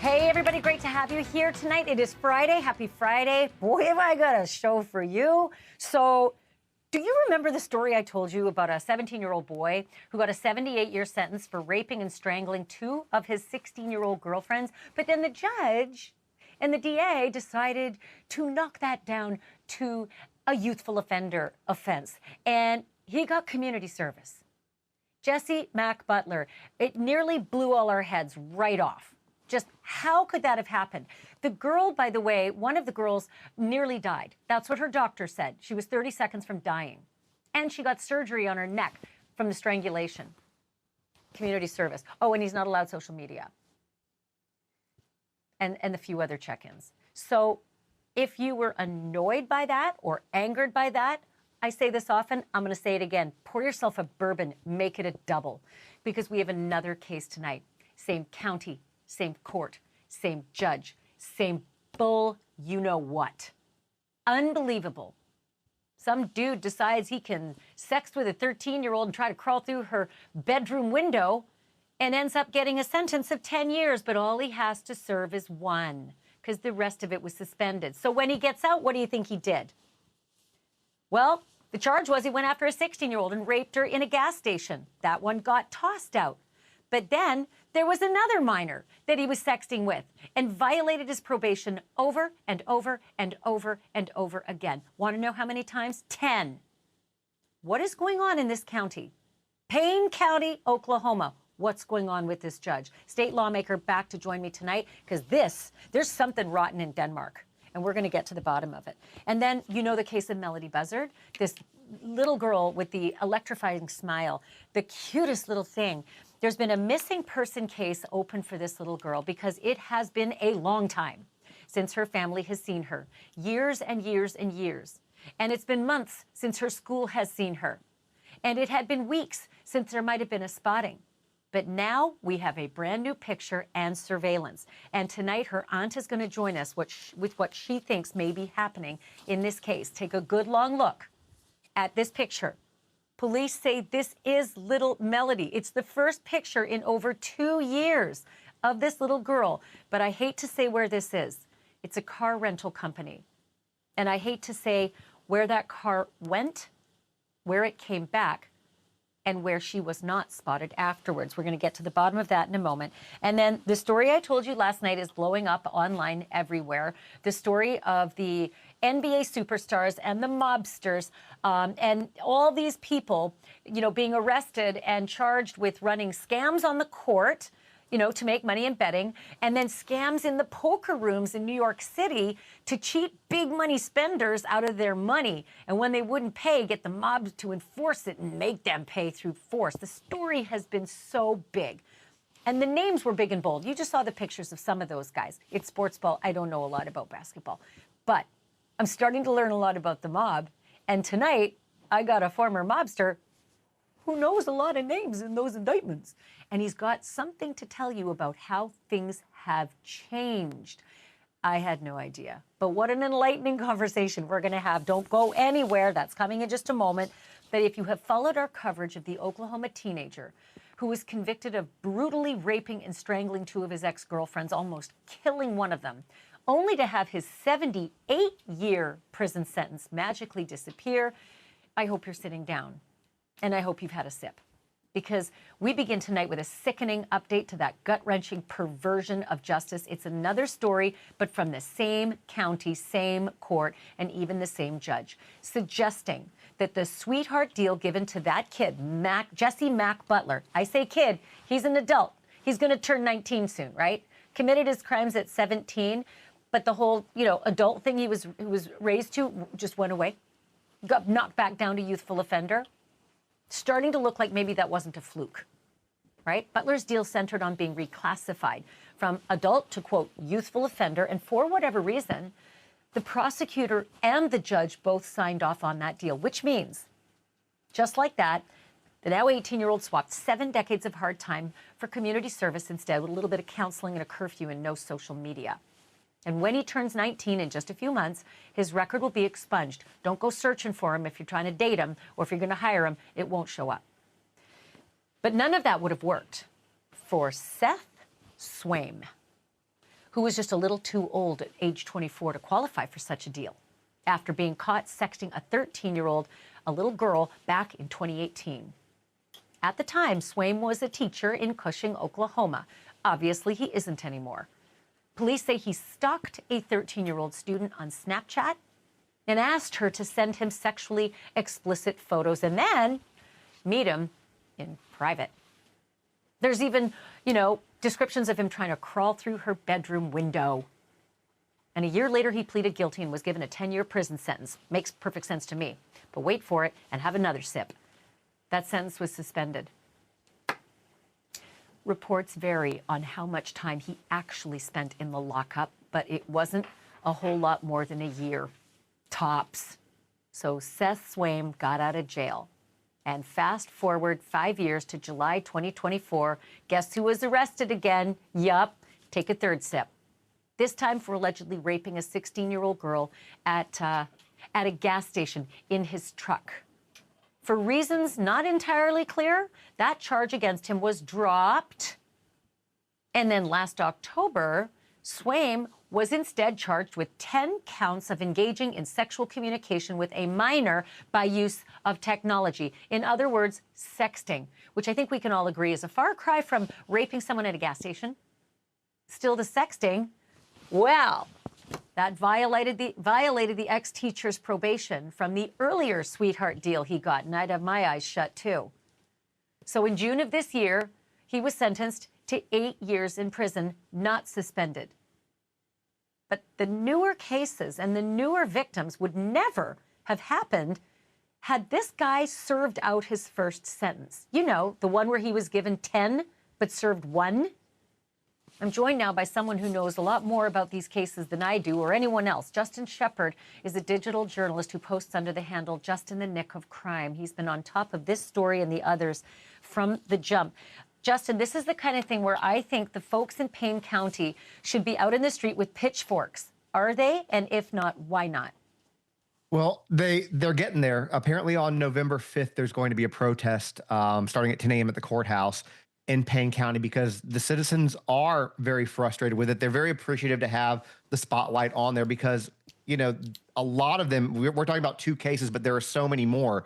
Hey, everybody, great to have you here tonight. It is Friday. Happy Friday. Boy, have I got a show for you. So, do you remember the story I told you about a 17-year-old boy who got a 78-year sentence for raping and strangling two of his 16-year-old girlfriends? But then the judge and the DA decided to knock that down to a youthful offender offense, and he got community service. Jesse Butler, it nearly blew all our heads right off. Just how could that have happened? The girl, by the way, one of the girls nearly died. That's what her doctor said. She was 30 seconds from dying. And she got surgery on her neck from the strangulation. Community service. Oh, and he's not allowed social media. And a few other check-ins. So if you were annoyed by that or angered by that, I say this often, I'm going to say it again. Pour yourself a bourbon, make it a double. Because we have another case tonight. Same county. Same court, same judge, same bull, you know what. Unbelievable. Some dude decides he can sex with a 13-year-old and try to crawl through her bedroom window and ends up getting a sentence of 10 years, but all he has to serve is 1 because the rest of it was suspended. So when he gets out, what do you think he did? Well, the charge was he went after a 16-year-old and raped her in a gas station. That one got tossed out. But then there was another minor that he was sexting with and violated his probation over and over and over and over again. Want to know how many times? 10. What is going on in this county? Payne County, Oklahoma. What's going on with this judge? State lawmaker back to join me tonight because there's something rotten in Denmark. And we're going to get to the bottom of it. And then, you know the case of Melodee Buzzard, this little girl with the electrifying smile, the cutest little thing. There's been a missing person case open for this little girl because it has been a long time since her family has seen her. Years and years and years. And it's been months since her school has seen her. And it had been weeks since there might have been a spotting. But now we have a brand new picture and surveillance. And tonight her aunt is going to join us with what she thinks may be happening in this case. Take a good long look at this picture. Police say this is little Melodee. It's the first picture in over 2 years of this little girl. But I hate to say where this is. It's a car rental company. And I hate to say where that car went, where it came back, and where she was not spotted afterwards. We're going to get to the bottom of that in a moment. And then the story I told you last night is blowing up online everywhere. The story of the NBA superstars and the mobsters and all these people, you know, being arrested and charged with running scams on the court, you know, to make money in betting, and then scams in the poker rooms in New York City to cheat big money spenders out of their money. And when they wouldn't pay, get the mob to enforce it and make them pay through force. The story has been so big. And the names were big and bold. You just saw the pictures of some of those guys. It's sports ball. I don't know a lot about basketball. But I'm starting to learn a lot about the mob. And tonight, I got a former mobster who knows a lot of names in those indictments. And he's got something to tell you about how things have changed. I had no idea. But what an enlightening conversation we're going to have. Don't go anywhere. That's coming in just a moment. But if you have followed our coverage of the Oklahoma teenager who was convicted of brutally raping and strangling two of his ex-girlfriends, almost killing one of them, only to have his 78-year prison sentence magically disappear, I hope you're sitting down. And I hope you've had a sip. Because we begin tonight with a sickening update to that gut-wrenching perversion of justice. It's another story, but from the same county, same court, and even the same judge, suggesting that the sweetheart deal given to that kid, Jesse Butler, I say kid, he's an adult. He's going to turn 19 soon, right? Committed his crimes at 17, but the whole, you know, adult thing he was raised to just went away, got knocked back down to youthful offender. Starting to look like maybe that wasn't a fluke, right? Butler's deal centered on being reclassified from adult to, quote, youthful offender. And for whatever reason, the prosecutor and the judge both signed off on that deal, which means, just like that, the now 18-year-old swapped 7 decades of hard time for community service instead, with a little bit of counseling and a curfew and no social media. And when he turns 19 in just a few months, his record will be expunged. Don't go searching for him if you're trying to date him or if you're going to hire him. It won't show up. But none of that would have worked for Seth Swaim. who was just a little too old at age 24 to qualify for such a deal after being caught sexting a 13-year-old, a little girl, back in 2018. At the time, Swaim was a teacher in Cushing, Oklahoma. Obviously, he isn't anymore. Police say he stalked a 13-year-old student on Snapchat and asked her to send him sexually explicit photos and then meet him in private. There's even, descriptions of him trying to crawl through her bedroom window. And a year later, he pleaded guilty and was given a 10-year prison sentence. Makes perfect sense to me. But wait for it and have another sip. That sentence was suspended. Reports vary on how much time he actually spent in the lockup, but it wasn't a whole lot more than a year, tops. So Seth Swaim got out of jail. And fast forward 5 years to July 2024, guess who was arrested again? Yup, take a third sip. This time for allegedly raping a 16-year-old girl at a gas station in his truck. For reasons not entirely clear, that charge against him was dropped. And then last October, Swaim was instead charged with 10 counts of engaging in sexual communication with a minor by use of technology. In other words, sexting, which I think we can all agree is a far cry from raping someone at a gas station. Still the sexting. Well, that violated the ex-teacher's probation from the earlier sweetheart deal he got, and I'd have my eyes shut too. So in June of this year, he was sentenced to 8 years in prison, not suspended. But the newer cases and the newer victims would never have happened had this guy served out his first sentence. The one where he was given 10 but served 1. I'm joined now by someone who knows a lot more about these cases than I do or anyone else. Justin Shepard is a digital journalist who posts under the handle Just in the Nick of Crime. He's been on top of this story and the others from the jump. Justin, this is the kind of thing where I think the folks in Payne County should be out in the street with pitchforks. Are they? And if not, why not? Well, they're getting there. Apparently on November 5th, there's going to be a protest starting at 10 a.m. at the courthouse in Payne County because the citizens are very frustrated with it. They're very appreciative to have the spotlight on there because, a lot of them, we're talking about 2 cases, but there are so many more.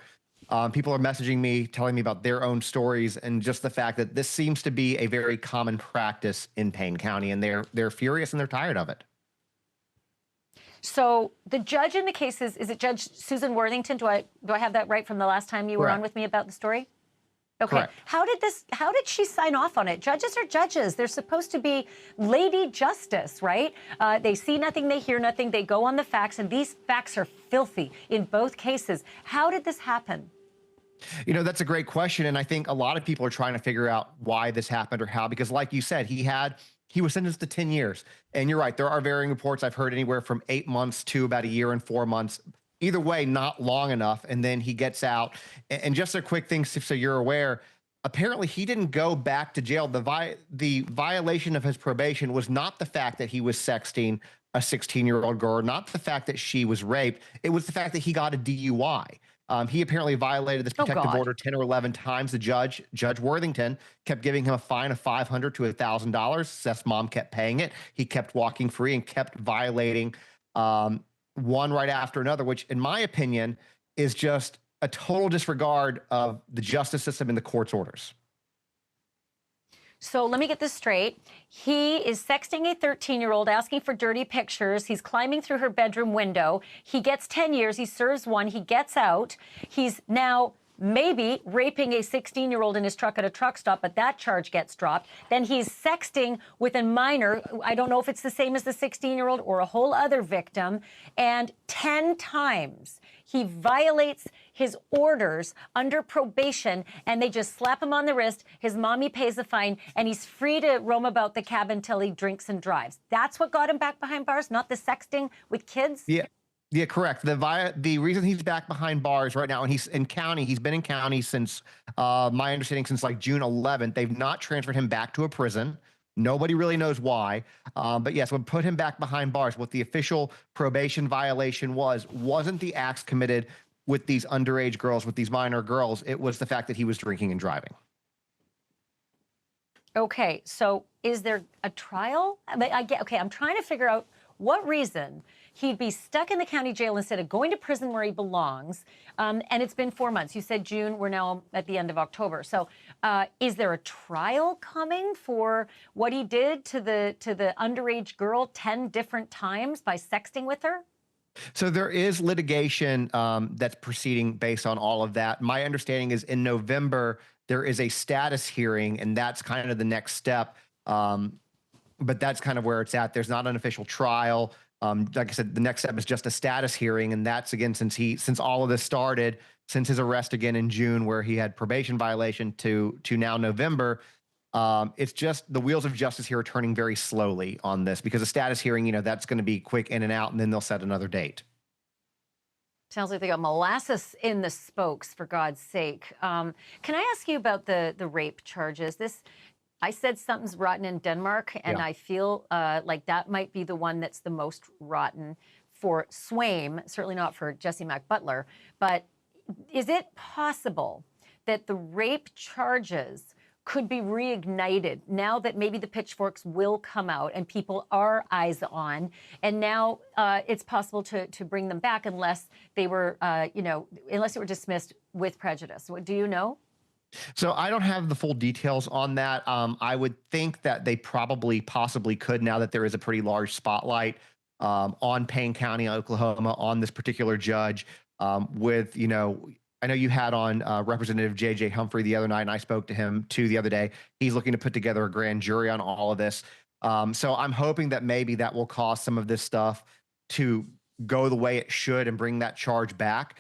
People are messaging me, telling me about their own stories and just the fact that this seems to be a very common practice in Payne County, and they're furious and they're tired of it. So the judge in the case is it Judge Susan Worthington? Do I have that right from the last time you were on with me about the story? Okay. Correct. How did she sign off on it? Judges are judges. They're supposed to be lady justice, right? They see nothing, they hear nothing, they go on the facts, and these facts are filthy in both cases. How did this happen? That's a great question. And I think a lot of people are trying to figure out why this happened or how, because like you said, he was sentenced to 10 years. And you're right, there are varying reports. I've heard anywhere from 8 months to about a year and 4 months. Either way, not long enough. And then he gets out. And just a quick thing, so you're aware, apparently he didn't go back to jail. The violation of his probation was not the fact that he was sexting a 16-year-old girl, not the fact that she was raped. It was the fact that he got a DUI. He apparently violated this protective order 10 or 11 times. The Judge Worthington, kept giving him a fine of $500 to $1,000. Seth's mom kept paying it. He kept walking free and kept violating one right after another, which in my opinion is just a total disregard of the justice system and the court's orders. So let me get this straight. He is sexting a 13-year-old, asking for dirty pictures. He's climbing through her bedroom window. He gets 10 years. He serves 1. He gets out. He's now maybe raping a 16-year-old in his truck at a truck stop, but that charge gets dropped. Then he's sexting with a minor. I don't know if it's the same as the 16-year-old or a whole other victim. And 10 times he violates his orders under probation, and they just slap him on the wrist. His mommy pays a fine, and he's free to roam about the cabin till he drinks and drives. That's what got him back behind bars, not the sexting with kids? Yeah, correct. The reason he's back behind bars right now, and he's in county, he's been in county since, my understanding, since like June 11th. They've not transferred him back to a prison. Nobody really knows why. But yes, when put him back behind bars, what the official probation violation wasn't the acts committed with these underage girls, with these minor girls. It was the fact that he was drinking and driving. Okay, so is there a trial? Okay, I'm trying to figure out what reason he'd be stuck in the county jail instead of going to prison where he belongs. And it's been 4 months. You said June. We're now at the end of October. So, is there a trial coming for what he did to the underage girl 10 different times by sexting with her? So there is litigation that's proceeding based on all of that. My understanding is in November, there is a status hearing, and that's kind of the next step. But that's kind of where it's at. There's not an official trial. Like I said, the next step is just a status hearing. And that's again, since all of this started, since his arrest again in June, where he had probation violation to now November, it's just the wheels of justice here are turning very slowly on this because a status hearing, that's going to be quick in and out, and then they'll set another date. Sounds like they got molasses in the spokes, for God's sake. Can I ask you about the rape charges? I said something's rotten in Denmark, and Yeah. I feel like that might be the one that's the most rotten for Swaim, certainly not for Jesse Butler. But is it possible that the rape charges could be reignited now that maybe the pitchforks will come out and people are eyes on, and now it's possible to bring them back unless they were, unless it were dismissed with prejudice? What do you know? So I don't have the full details on that. I would think that they possibly could now that there is a pretty large spotlight on Payne County, Oklahoma, on this particular judge. I know you had on Representative J.J. Humphrey the other night, and I spoke to him too the other day. He's looking to put together a grand jury on all of this. So I'm hoping that maybe that will cause some of this stuff to go the way it should and bring that charge back.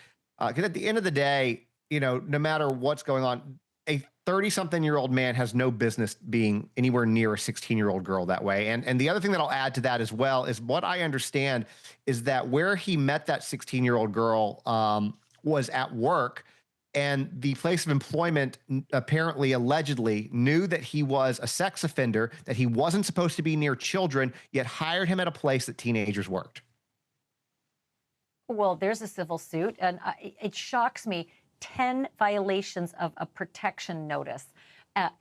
Because at the end of the day, no matter what's going on, a 30-something-year-old man has no business being anywhere near a 16-year-old girl that way. And the other thing that I'll add to that as well is what I understand is that where he met that 16-year-old girl was at work, and the place of employment apparently, allegedly, knew that he was a sex offender, that he wasn't supposed to be near children, yet hired him at a place that teenagers worked. Well, there's a civil suit, and it shocks me. 10 violations of a protection notice.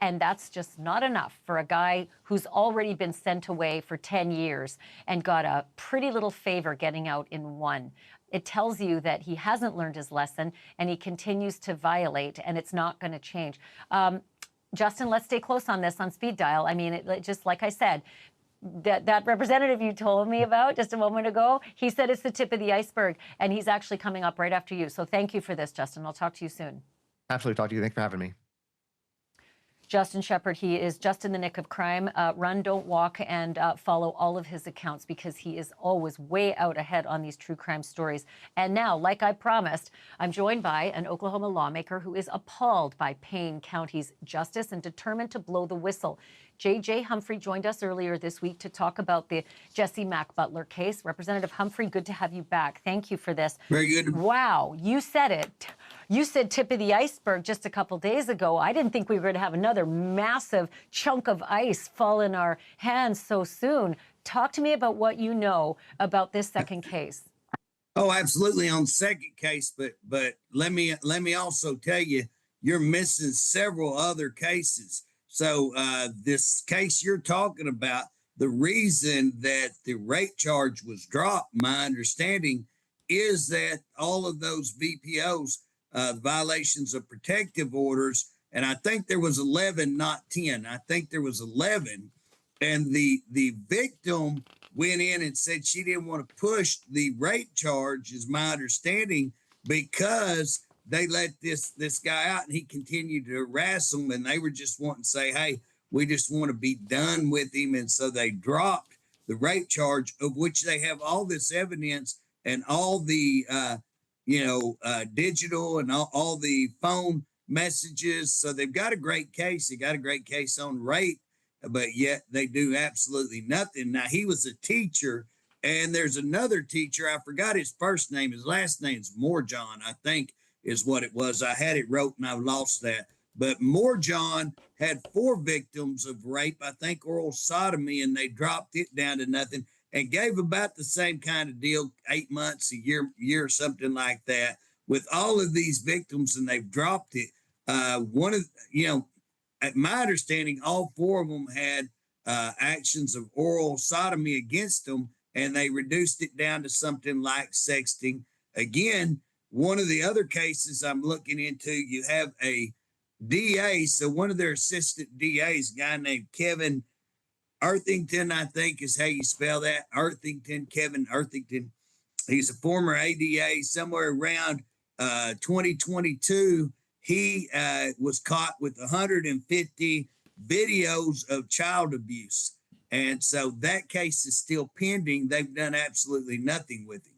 And that's just not enough for a guy who's already been sent away for 10 years and got a pretty little favor getting out in one. It tells you that he hasn't learned his lesson and he continues to violate, and it's not going to change. Justin, let's stay close on this on speed dial. I mean, just like I said, that representative you told me about just a moment ago, he said it's the tip of the iceberg, and he's actually coming up right after you. So thank you for this, Justin. I'll talk to you soon. Absolutely. Talk to you. Thanks for having me. Justin Shepard, he is just in the nick of crime. Run, don't walk, and follow all of his accounts because he is always way out ahead on these true crime stories. And now, like I promised, I'm joined by an Oklahoma lawmaker who is appalled by Payne County's justice and determined to blow the whistle. J.J. Humphrey joined us earlier this week to talk about the Jesse Butler case. Representative Humphrey, good to have you back. Thank you for this. Very good. Wow, you said it. You said tip of the iceberg just a couple days ago. I didn't think we were going to have another massive chunk of ice fall in our hands so soon. Talk to me about what you know about this second case. Oh, absolutely on the second case, but let me also tell you, you're missing several other cases. So this case you're talking about, the reason that the rape charge was dropped, my understanding, is that all of those VPOs, violations of protective orders, and I think there was 11, not 10. I think there was 11. And the victim went in and said she didn't want to push the rape charge, is my understanding, because they let this guy out and he continued to harass them, and they were just wanting to say, hey, we just want to be done with him. And so they dropped the rape charge, of which they have all this evidence and all the digital and all the phone messages. So they've got a great case. They got a great case on rape, but yet they do absolutely nothing. Now, he was a teacher, and there's another teacher. I forgot his first name. His last name's Morjohn, I think is what it was. I had it wrote and I've lost that. But Morjohn had 4 victims of rape, I think oral sodomy, and they dropped it down to nothing and gave about the same kind of deal, 8 months, a year, something like that, with all of these victims, and they've dropped it. at my understanding, all 4 of them had actions of oral sodomy against them, and they reduced it down to something like sexting. Again, one of the other cases I'm looking into, you have a DA. So one of their assistant DAs, a guy named Kevin Earthington, I think is how you spell that. Kevin Earthington. He's a former ADA. Somewhere around 2022, he was caught with 150 videos of child abuse. And so that case is still pending. They've done absolutely nothing with him.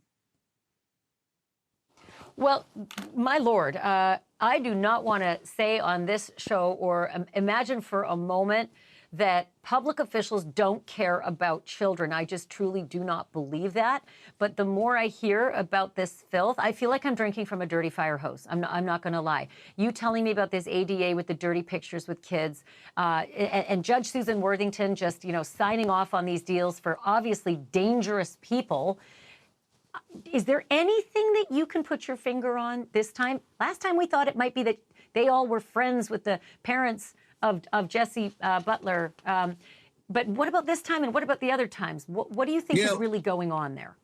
Well, my Lord, I do not want to say on this show or imagine for a moment that public officials don't care about children. I just truly do not believe that. But the more I hear about this filth, I feel like I'm drinking from a dirty fire hose. I'm not going to lie. You telling me about this ADA with the dirty pictures with kids, and Judge Susan Worthington just, signing off on these deals for obviously dangerous people. Is there anything that you can put your finger on this time? Last time we thought it might be that they all were friends with the parents of Jesse Butler. But what about this time, and what about the other times? What do you think is really going on there?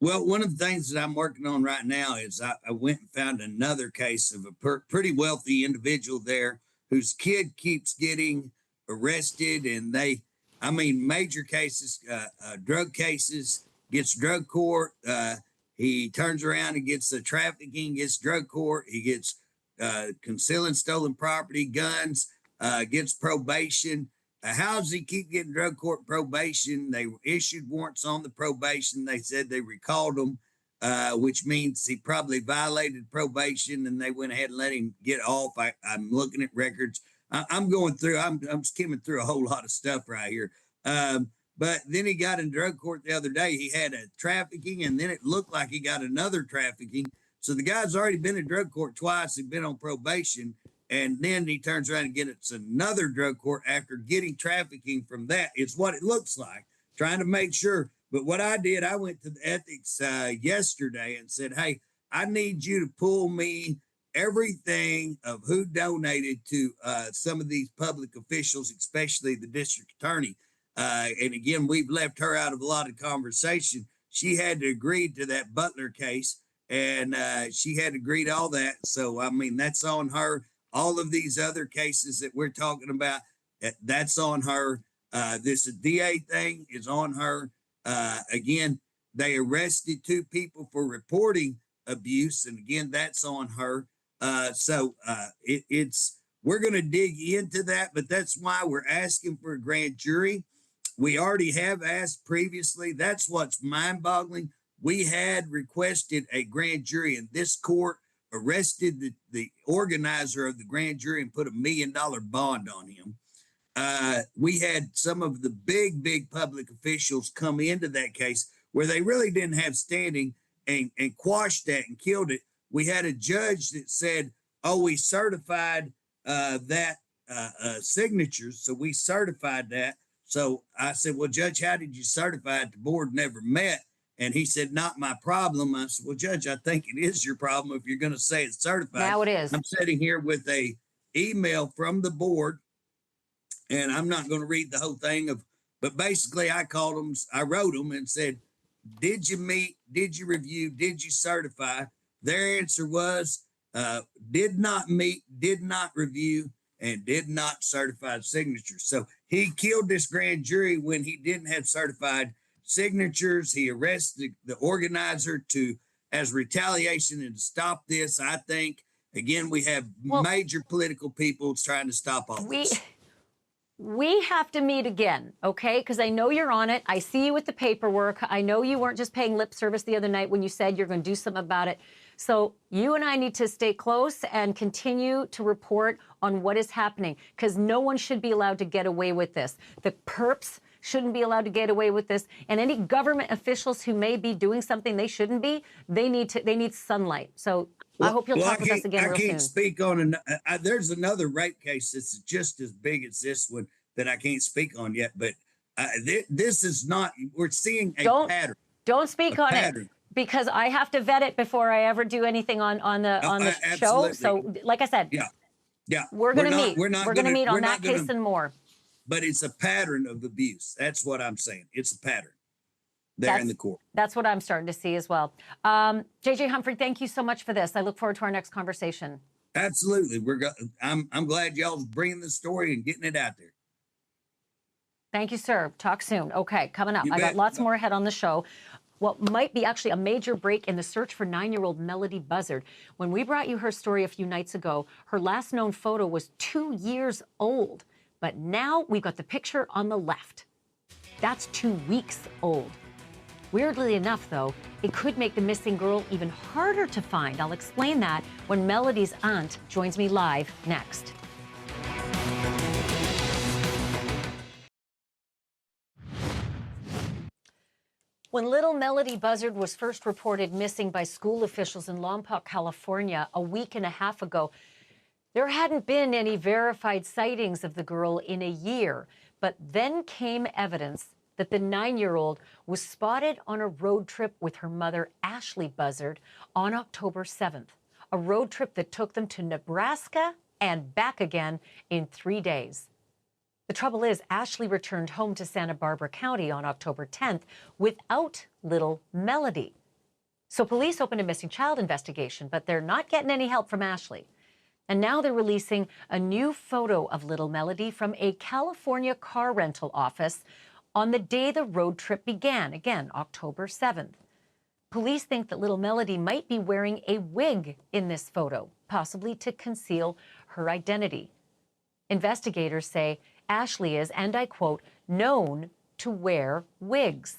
Well, one of the things that I'm working on right now is I went and found another case of a pretty wealthy individual there whose kid keeps getting arrested, and major cases, drug cases, gets drug court. He turns around and gets trafficking, gets drug court. He gets concealing stolen property, guns, gets probation. How does he keep getting drug court probation? They issued warrants on the probation. They said they recalled him, which means he probably violated probation, and they went ahead and let him get off. I'm looking at records. I'm going through, I'm skimming through a whole lot of stuff right here. But then he got in drug court the other day. He had a trafficking, and then it looked like he got another trafficking. So the guy's already been in drug court twice. He's been on probation. And then he turns around and gets another drug court after getting trafficking from that. It's what it looks like, trying to make sure. But what I did, I went to the ethics yesterday and said, hey, I need you to pull me everything of who donated to some of these public officials, especially the district attorney. And again, we've left her out of a lot of conversation. She had to agree to that Butler case, and she had to agree to all that. So, that's on her. All of these other cases that we're talking about, that's on her. This DA thing is on her. Again, they arrested 2 people for reporting abuse, and again, that's on her. We're going to dig into that, but that's why we're asking for a grand jury. We already have asked previously. That's what's mind-boggling. We had requested a grand jury, and this court arrested the organizer of the grand jury and put $1 million bond on him. We had some of the big public officials come into that case where they really didn't have standing and quashed that and killed it. We had a judge that said, we certified that signatures. So we certified that. So I said, well, Judge, how did you certify it? The board never met. And he said, not my problem. I said, well, Judge, I think it is your problem if you're going to say it's certified. Now it is. I'm sitting here with a email from the board, and I'm not going to read the whole thing but basically I called them, I wrote them and said, did you meet, did you review, did you certify? Their answer was, did not meet, did not review, and did not certify signatures. So he killed this grand jury when he didn't have certified signatures. He arrested the organizer as retaliation and to stop this. I think, again, we have major political people trying to stop all this. We have to meet again, okay? Because I know you're on it. I see you with the paperwork. I know you weren't just paying lip service the other night when you said you're going to do something about it. So you and I need to stay close and continue to report on what is happening, because no one should be allowed to get away with this. The perps shouldn't be allowed to get away with this, and any government officials who may be doing something they shouldn't be, they need sunlight. So I hope you'll talk with us again real soon. I can't speak on there's another rape case that's just as big as this one that I can't speak on yet, but this is not, we're seeing a pattern. Don't speak on it, because I have to vet it before I ever do anything on the show. So like I said, Yeah, We're going to meet. We're not We're going to meet we're on that not gonna, case and more. but it's a pattern of abuse. That's what I'm saying. It's a pattern there in the court. That's what I'm starting to see as well. JJ Humphrey, thank you so much for this. I look forward to our next conversation. Absolutely. I'm glad y'all bringing the story and getting it out there. Thank you, sir. Talk soon. Okay, coming up. You I got bet. lots more ahead on the show. What might be actually a major break in the search for 9-year-old Melodee Buzzard. When we brought you her story a few nights ago, her last known photo was 2 years old. But now we've got the picture on the left. That's 2 weeks old. Weirdly enough, though, it could make the missing girl even harder to find. I'll explain that when Melodee's aunt joins me live next. When little Melodee Buzzard was first reported missing by school officials in Lompoc, California, a week and a half ago, there hadn't been any verified sightings of the girl in a year. But then came evidence that the 9-year-old was spotted on a road trip with her mother, Ashleigh Buzzard, on October 7th. A road trip that took them to Nebraska and back again in 3 days. The trouble is, Ashleigh returned home to Santa Barbara County on October 10th without little Melodee. So police opened a missing child investigation, but they're not getting any help from Ashleigh. And now they're releasing a new photo of little Melodee from a California car rental office on the day the road trip began, again, October 7th. Police think that little Melodee might be wearing a wig in this photo, possibly to conceal her identity. Investigators say Ashleigh is, and I quote, known to wear wigs.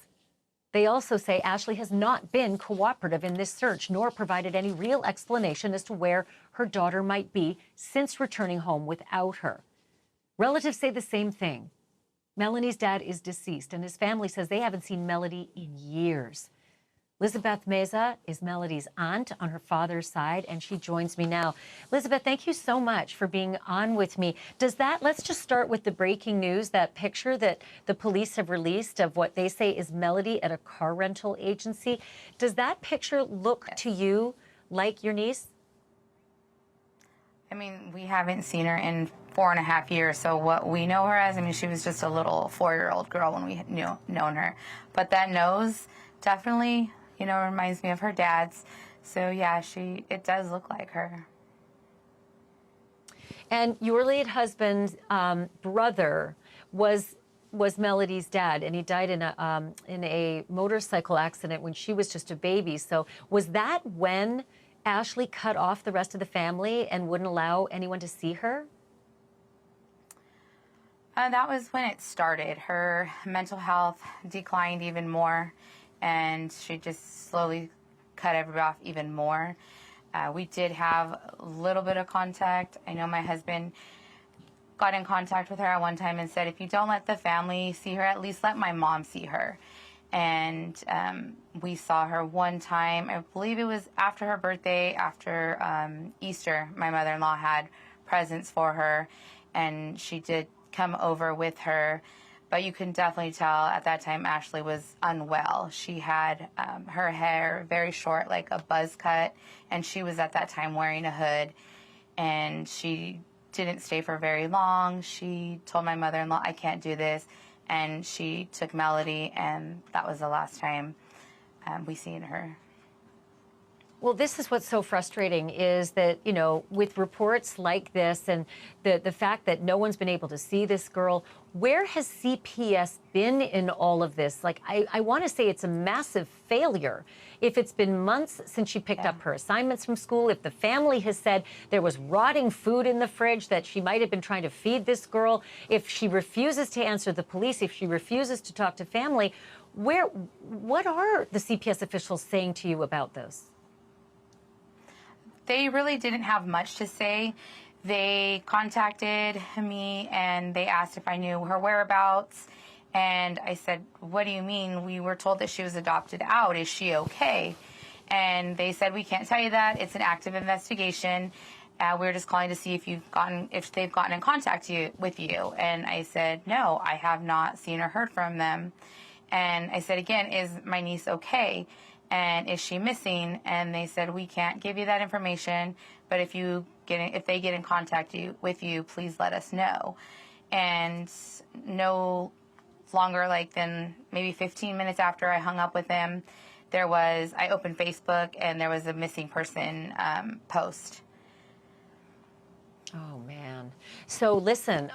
They also say Ashleigh has not been cooperative in this search, nor provided any real explanation as to where her daughter might be since returning home without her. Relatives say the same thing. Melanie's dad is deceased, and his family says they haven't seen Melodee in years. Elizabeth Meza is Melodee's aunt on her father's side, and she joins me now. Elizabeth, thank you so much for being on with me. Let's just start with the breaking news, that picture that the police have released of what they say is Melodee at a car rental agency. Does that picture look to you like your niece? I mean, we haven't seen her in 4.5 years, so what we know her as, I mean, she was just a little 4-year-old girl when we known her. But that nose definitely, reminds me of her dad's. So yeah, it does look like her. And your late husband's brother was Melodee's dad, and he died in a motorcycle accident when she was just a baby. So was that when Ashleigh cut off the rest of the family and wouldn't allow anyone to see her? That was when it started. Her mental health declined even more, and she just slowly cut everybody off even more. We did have a little bit of contact. I know my husband got in contact with her at one time and said, if you don't let the family see her, at least let my mom see her. And we saw her one time, I believe it was after her birthday, after Easter. My mother-in-law had presents for her, and she did come over with her. But you can definitely tell at that time Ashleigh was unwell. She had her hair very short, like a buzz cut, and she was at that time wearing a hood. And she didn't stay for very long. She told my mother-in-law, I can't do this. And she took Melodee, and that was the last time we seen her. Well, this is what's so frustrating is that, with reports like this and the fact that no one's been able to see this girl, where has CPS been in all of this? Like, I want to say it's a massive failure. If it's been months since she picked up her assignments from school, if the family has said there was rotting food in the fridge that she might have been trying to feed this girl, if she refuses to answer the police, if she refuses to talk to family, what are the CPS officials saying to you about this? They really didn't have much to say. They contacted me and they asked if I knew her whereabouts. And I said, what do you mean? We were told that she was adopted out. Is she okay? And they said, we can't tell you that. It's an active investigation. We're just calling to see if they've gotten in contact with you. And I said, no, I have not seen or heard from them. And I said, again, is my niece okay? and is she missing? And they said, we can't give you that information, but if they get in contact with you, please let us know. And no longer than maybe 15 minutes after I hung up with him, I opened Facebook and there was a missing person post. Oh, man. So listen,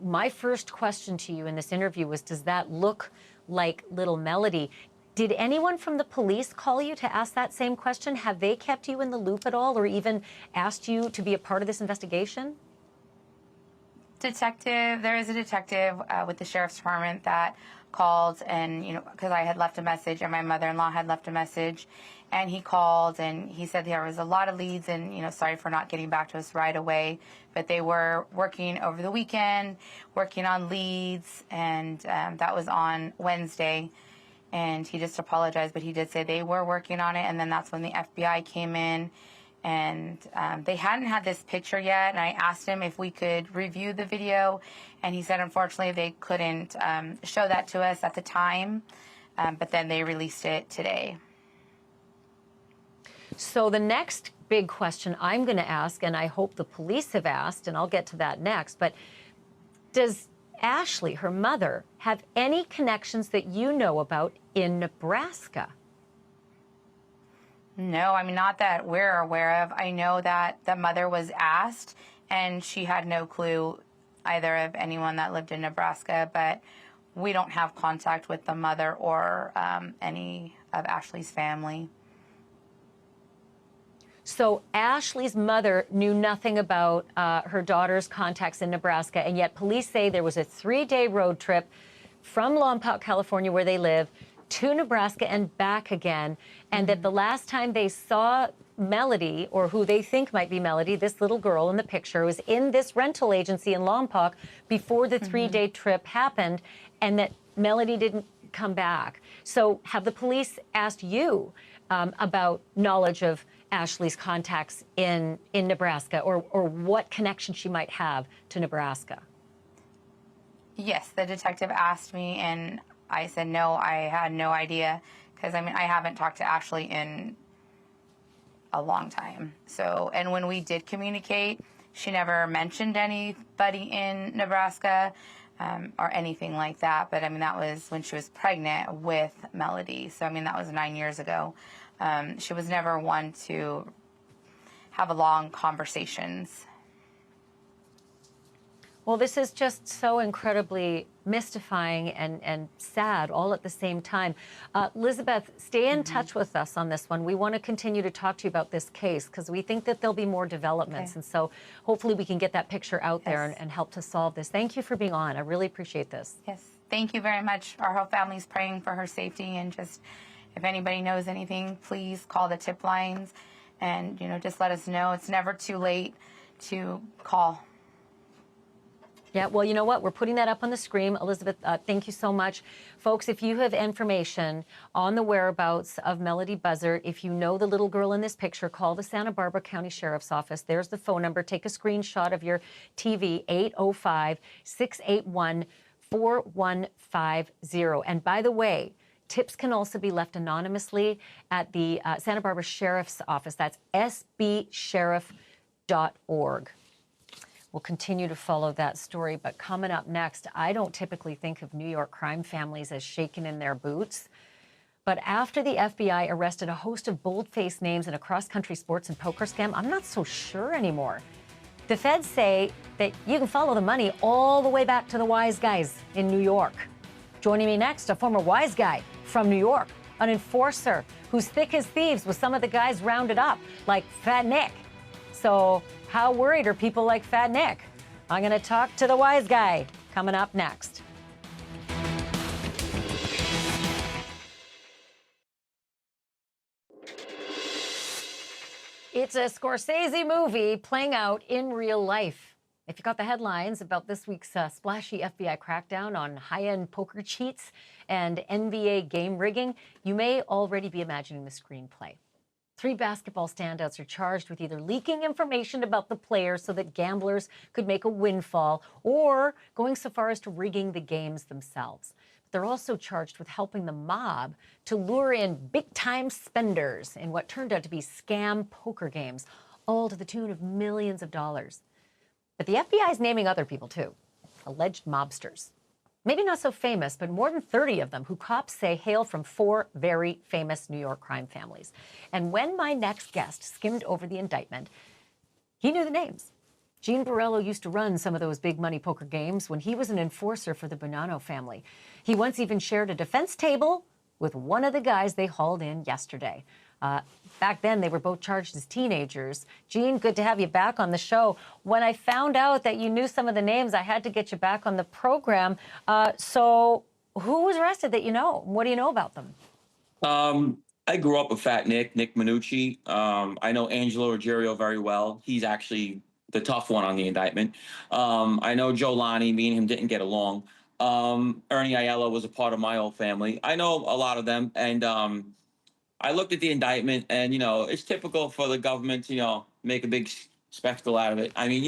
my first question to you in this interview was, does that look like little Melodee? Did anyone from the police call you to ask that same question? Have they kept you in the loop at all, or even asked you to be a part of this investigation? There is a detective with the sheriff's department that called, and because I had left a message and my mother-in-law had left a message, and he called and he said there was a lot of leads, and sorry for not getting back to us right away, but they were working over the weekend, working on leads, and that was on Wednesday. And he just apologized, but he did say they were working on it, and then that's when the FBI came in. And they hadn't had this picture yet, and I asked him if we could review the video, and he said unfortunately they couldn't show that to us at the time, but then they released it today. So the next big question I'm going to ask, and I hope the police have asked, and I'll get to that next, but does Ashleigh, her mother, have any connections that you know about in Nebraska? No, not that we're aware of. I know that the mother was asked, and she had no clue either of anyone that lived in Nebraska, but we don't have contact with the mother or any of Ashleigh's family. So Ashleigh's mother knew nothing about her daughter's contacts in Nebraska, and yet police say there was a 3-day road trip from Lompoc, California, where they live, to Nebraska and back again, and that the last time they saw Melodee, or who they think might be Melodee, this little girl in the picture, was in this rental agency in Lompoc before the 3-day trip happened, and that Melodee didn't come back. So have the police asked you about knowledge of Ashleigh's contacts in Nebraska, or what connection she might have to Nebraska? Yes, the detective asked me, and I said no, I had no idea, because I haven't talked to Ashleigh in a long time. So, and when we did communicate, she never mentioned anybody in Nebraska or anything like that. But that was when she was pregnant with Melodee. So that was 9 years ago. She was never one to have long conversations. Well, this is just so incredibly mystifying and sad all at the same time. Elizabeth, stay in touch with us on this one. We want to continue to talk to you about this case because we think that there'll be more developments. Okay. And so hopefully we can get that picture out there and help to solve this. Thank you for being on. I really appreciate this. Yes, thank you very much. Our whole family's praying for her safety, and just if anybody knows anything, please call the tip lines and, just let us know. It's never too late to call. Yeah, well, you know what? We're putting that up on the screen. Elizabeth, thank you so much. Folks, if you have information on the whereabouts of Melodee Buzzard, if you know the little girl in this picture, call the Santa Barbara County Sheriff's Office. There's the phone number. Take a screenshot of your TV, 805-681-4150. And by the way, tips can also be left anonymously at the Santa Barbara Sheriff's Office. That's sbsheriff.org. We'll continue to follow that story, but coming up next, I don't typically think of New York crime families as shaken in their boots. But after the FBI arrested a host of bold-faced names in a cross-country sports and poker scam, I'm not so sure anymore. The feds say that you can follow the money all the way back to the wise guys in New York. Joining me next, a former wise guy from New York, an enforcer who's thick as thieves with some of the guys rounded up, like Fat Nick. So how worried are people like Fat Nick? I'm going to talk to the wise guy coming up next. It's a Scorsese movie playing out in real life. If you got the headlines about this week's splashy FBI crackdown on high-end poker cheats and NBA game rigging, you may already be imagining the screenplay. 3 basketball standouts are charged with either leaking information about the players so that gamblers could make a windfall, or going so far as to rigging the games themselves. they're also charged with helping the mob to lure in big-time spenders in what turned out to be scam poker games, all to the tune of millions of dollars. But the FBI is naming other people, too, alleged mobsters. Maybe not so famous, but more than 30 of them who cops say hail from 4 very famous New York crime families. And when my next guest skimmed over the indictment, he knew the names. Gene Borello used to run some of those big money poker games when he was an enforcer for the Bonanno family. He once even shared a defense table with one of the guys they hauled in yesterday. Back then, they were both charged as teenagers. Gene, good to have you back on the show. When I found out that you knew some of the names, I had to get you back on the program. So who was arrested that you know? What do you know about them? I grew up with Fat Nick Minucci. I know Angelo Ruggiero very well. He's actually the tough one on the indictment. I know Joe Lonnie. Me and him didn't get along. Ernie Aiello was a part of my old family. I know a lot of them, and I looked at the indictment, and, it's typical for the government to, make a big spectacle out of it. I mean,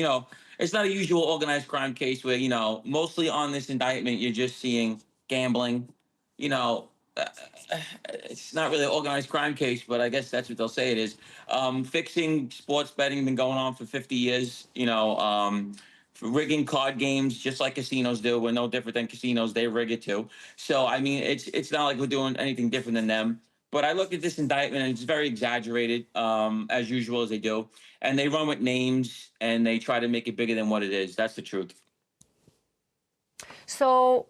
it's not a usual organized crime case where, mostly on this indictment, you're just seeing gambling. It's not really an organized crime case, but I guess that's what they'll say it is. Fixing sports betting been going on for 50 years, rigging card games just like casinos do. We're no different than casinos. They rig it too. So, I mean, it's not like we're doing anything different than them. But I look at this indictment, and it's very exaggerated, as usual, as they do. And they run with names, and they try to make it bigger than what it is. That's the truth. So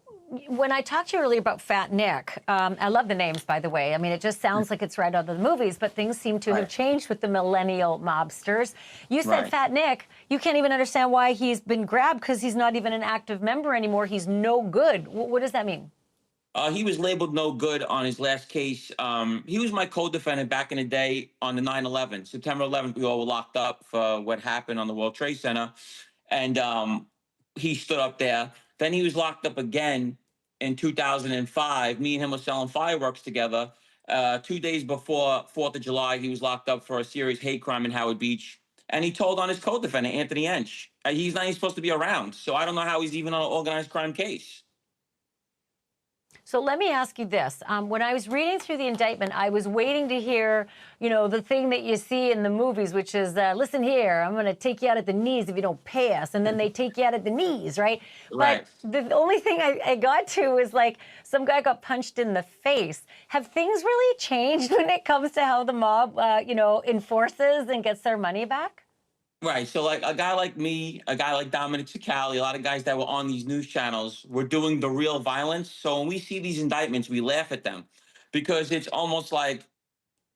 when I talked to you earlier about Fat Nick, I love the names, by the way. I mean, it just sounds like it's right out of the movies, but things seem to have changed with the millennial mobsters. You said Fat Nick. You can't even understand why he's been grabbed because he's not even an active member anymore. He's no good. What does that mean? He was labeled no good on his last case. He was my co-defendant back in the day on the 9/11. September 11th, we all were locked up for what happened on the World Trade Center. And he stood up there. Then he was locked up again in 2005. Me and him were selling fireworks together. 2 days before 4th of July, he was locked up for a serious hate crime in Howard Beach. And he told on his co-defendant, Anthony Ench. He's not even supposed to be around. So I don't know how he's even on an organized crime case. So let me ask you this. When I was reading through the indictment, I was waiting to hear, the thing that you see in the movies, which is, listen here, I'm going to take you out at the knees if you don't pay us. And then they take you out at the knees, right? Right. But the only thing I got to was like some guy got punched in the face. Have things really changed when it comes to how the mob, enforces and gets their money back? Right. So like a guy like me, a guy like Dominic Cicali, a lot of guys that were on these news channels were doing the real violence. So when we see these indictments, we laugh at them because it's almost like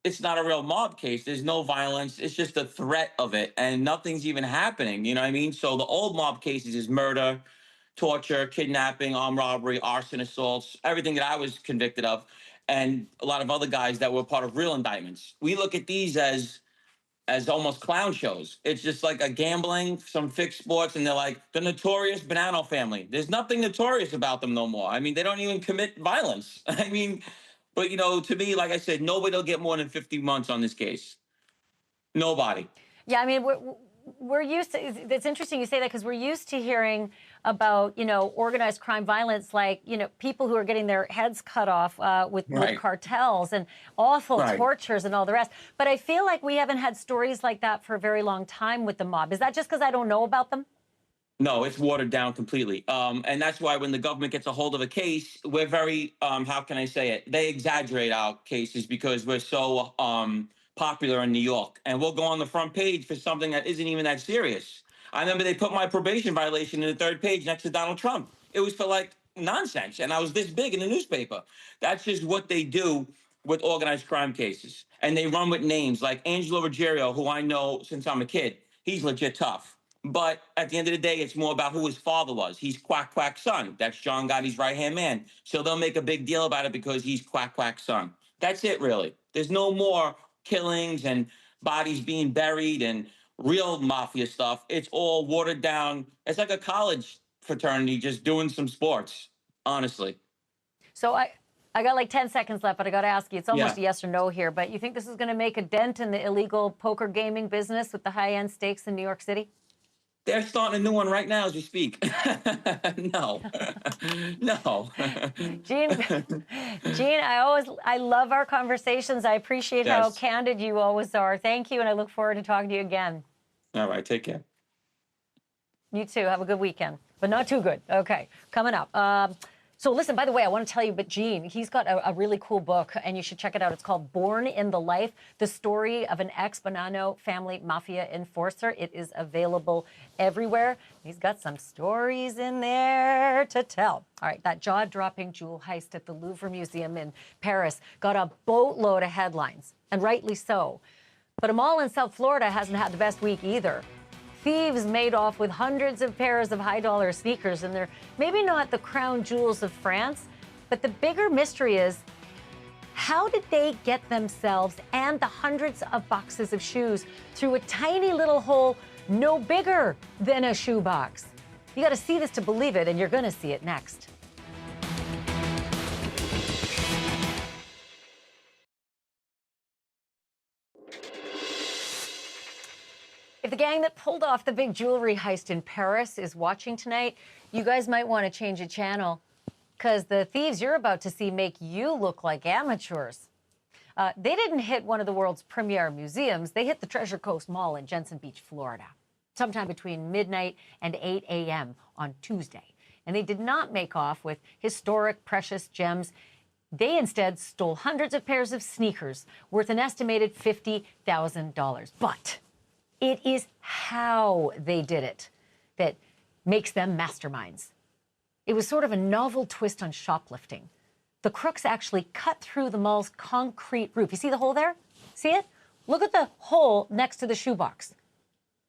it's not a real mob case. There's no violence. It's just a threat of it and nothing's even happening. You know what I mean? So the old mob cases is murder, torture, kidnapping, armed robbery, arson, assaults, everything that I was convicted of, and a lot of other guys that were part of real indictments. We look at these as almost clown shows. It's just like a gambling, some fixed sports, and they're like the notorious Bonanno family. There's nothing notorious about them no more. I mean, they don't even commit violence. I mean, but to me, like I said, nobody will get more than 50 months on this case. Nobody. Yeah, I mean, we're used to, it's interesting you say that because we're used to hearing about, organized crime violence, like, people who are getting their heads cut off with cartels and awful tortures and all the rest. But I feel like we haven't had stories like that for a very long time with the mob. Is that just because I don't know about them? No, it's watered down completely. And that's why when the government gets a hold of a case, we're very, how can I say it? They exaggerate our cases because we're so popular in New York. And we'll go on the front page for something that isn't even that serious. I remember they put my probation violation in the third page next to Donald Trump. It was for like nonsense. And I was this big in the newspaper. That's just what they do with organized crime cases. And they run with names like Angelo Ruggiero, who I know since I'm a kid. He's legit tough. But at the end of the day, it's more about who his father was. He's Quack Quack's son. That's John Gotti's right-hand man. So they'll make a big deal about it because he's Quack Quack's son. That's it, really. There's no more killings and bodies being buried and real mafia stuff. It's all watered down. It's like a college fraternity just doing some sports, honestly. So I got like 10 seconds left, but I got to ask you, it's almost a yes or no here, but you think this is going to make a dent in the illegal poker gaming business with the high-end stakes in New York City? They're starting a new one right now as we speak. No, no. Gene, Gene, I love our conversations. I appreciate how Yes. candid you always are. Thank you, and I look forward to talking to you again. All right, take care. You too. Have a good weekend, but not too good. Okay, coming up. So listen, by the way, I want to tell you, but Gene, he's got a really cool book, and you should check it out. It's called Born in the Life, the story of an ex-Bonanno family mafia enforcer. It is available everywhere. He's got some stories in there to tell. All right, that jaw-dropping jewel heist at the Louvre Museum in Paris got a boatload of headlines, and rightly so. But a mall in South Florida hasn't had the best week either. Thieves made off with hundreds of pairs of high-dollar sneakers, and they're maybe not the crown jewels of France, but the bigger mystery is, how did they get themselves and the hundreds of boxes of shoes through a tiny little hole no bigger than a shoebox? You got to see this to believe it, and you're going to see it next. If the gang that pulled off the big jewelry heist in Paris is watching tonight, you guys might want to change a channel, because the thieves you're about to see make you look like amateurs. They didn't hit one of the world's premier museums. They hit the Treasure Coast Mall in Jensen Beach, Florida, sometime between midnight and 8 a.m. on Tuesday. And they did not make off with historic, precious gems. They instead stole hundreds of pairs of sneakers worth an estimated $50,000. But it is how they did it that makes them masterminds. It was sort of a novel twist on shoplifting. The crooks actually cut through the mall's concrete roof. You see the hole there? See it? Look at the hole next to the shoebox.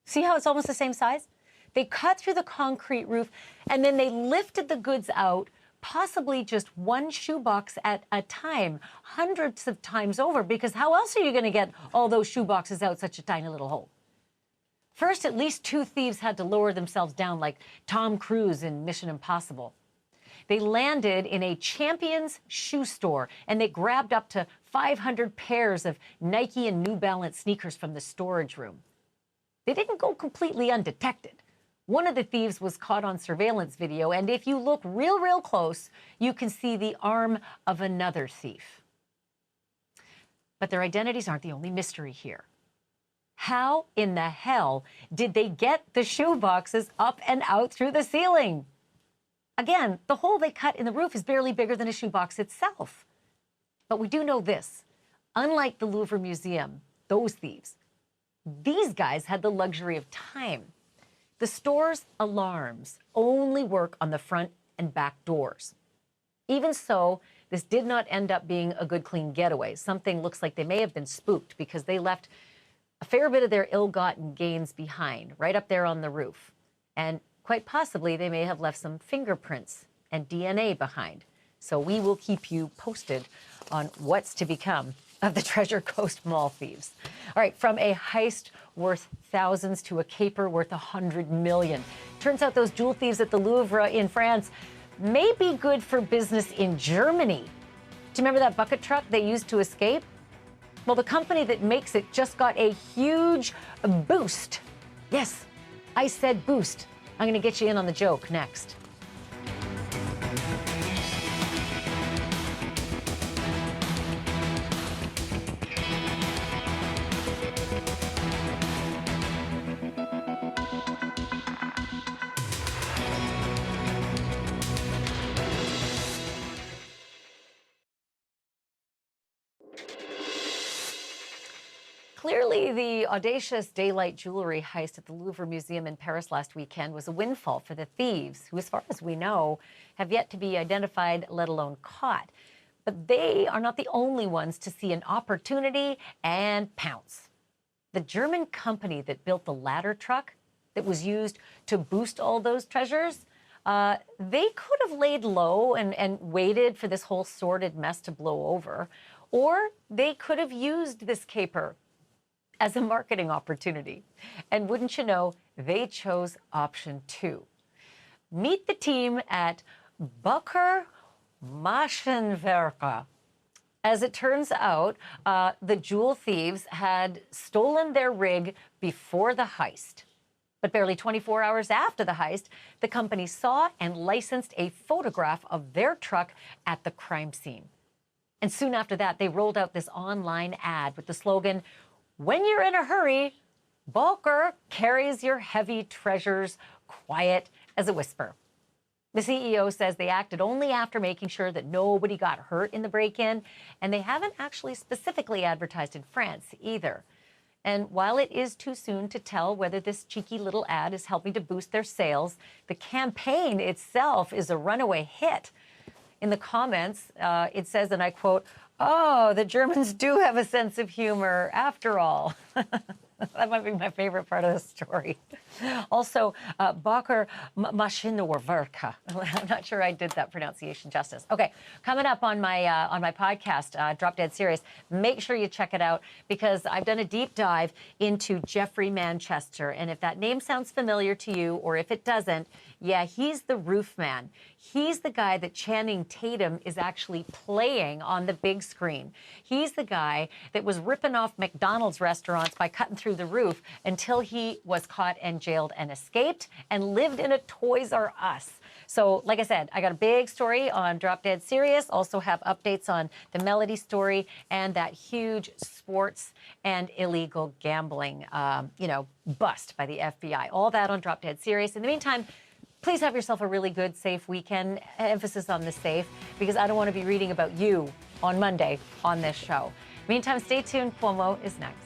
See how it's almost the same size? They cut through the concrete roof, and then they lifted the goods out, possibly just one shoebox at a time, hundreds of times over, because how else are you going to get all those shoeboxes out such a tiny little hole? First, at least two thieves had to lower themselves down like Tom Cruise in Mission Impossible. They landed in a Champions shoe store, and they grabbed up to 500 pairs of Nike and New Balance sneakers from the storage room. They didn't go completely undetected. One of the thieves was caught on surveillance video, and if you look real close, you can see the arm of another thief. But their identities aren't the only mystery here. How in the hell did they get the shoe boxes up and out through the ceiling? Again, the hole they cut in the roof is barely bigger than a shoebox itself. But we do know this. Unlike the Louvre Museum, those thieves, these guys had the luxury of time. The store's alarms only work on the front and back doors. Even so, this did not end up being a good, clean getaway. Something looks like they may have been spooked, because they left a fair bit of their ill-gotten gains behind, right up there on the roof. And quite possibly, they may have left some fingerprints and DNA behind. So we will keep you posted on what's to become of the Treasure Coast Mall thieves. All right, from a heist worth thousands to a caper worth $100 million. Turns out those jewel thieves at the Louvre in France may be good for business in Germany. Do you remember that bucket truck they used to escape? Well, the company that makes it just got a huge boost. Yes, I said boost. I'm going to get you in on the joke next. Clearly, the audacious daylight jewelry heist at the Louvre Museum in Paris last weekend was a windfall for the thieves, who, as far as we know, have yet to be identified, let alone caught. But they are not the only ones to see an opportunity and pounce. The German company that built the ladder truck that was used to boost all those treasures, they could have laid low and waited for this whole sordid mess to blow over, or they could have used this caper as a marketing opportunity. And wouldn't you know, they chose option 2. Meet the team at Bucker Maschenwerker. As it turns out, the jewel thieves had stolen their rig before the heist. But barely 24 hours after the heist, the company saw and licensed a photograph of their truck at the crime scene. And soon after that, they rolled out this online ad with the slogan, "When you're in a hurry, Bulker carries your heavy treasures quiet as a whisper." The CEO says they acted only after making sure that nobody got hurt in the break-in, and they haven't actually specifically advertised in France either. And while it is too soon to tell whether this cheeky little ad is helping to boost their sales, the campaign itself is a runaway hit. In the comments, it says, and I quote, "Oh, the Germans do have a sense of humor after all." That might be my favorite part of the story. Also, Bacher Maschinenwerker. I'm not sure I did that pronunciation justice. Okay, coming up on my podcast, Drop Dead Serious, make sure you check it out because I've done a deep dive into Jeffrey Manchester. And if that name sounds familiar to you, or if it doesn't, yeah, he's the roof man. He's the guy that Channing Tatum is actually playing on the big screen. He's the guy that was ripping off McDonald's restaurants by cutting through the roof until he was caught and jailed and escaped and lived in a Toys R Us. So, like I said, I got a big story on Drop Dead Serious. Also have updates on the Melodee story and that huge sports and illegal gambling, bust by the FBI. All that on Drop Dead Serious. In the meantime, please have yourself a really good, safe weekend. Emphasis on the safe, because I don't want to be reading about you on Monday on this show. Meantime, stay tuned. Cuomo is next.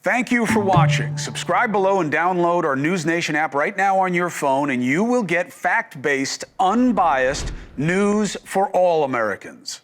Thank you for watching. Subscribe below and download our NewsNation app right now on your phone, and you will get fact-based, unbiased news for all Americans.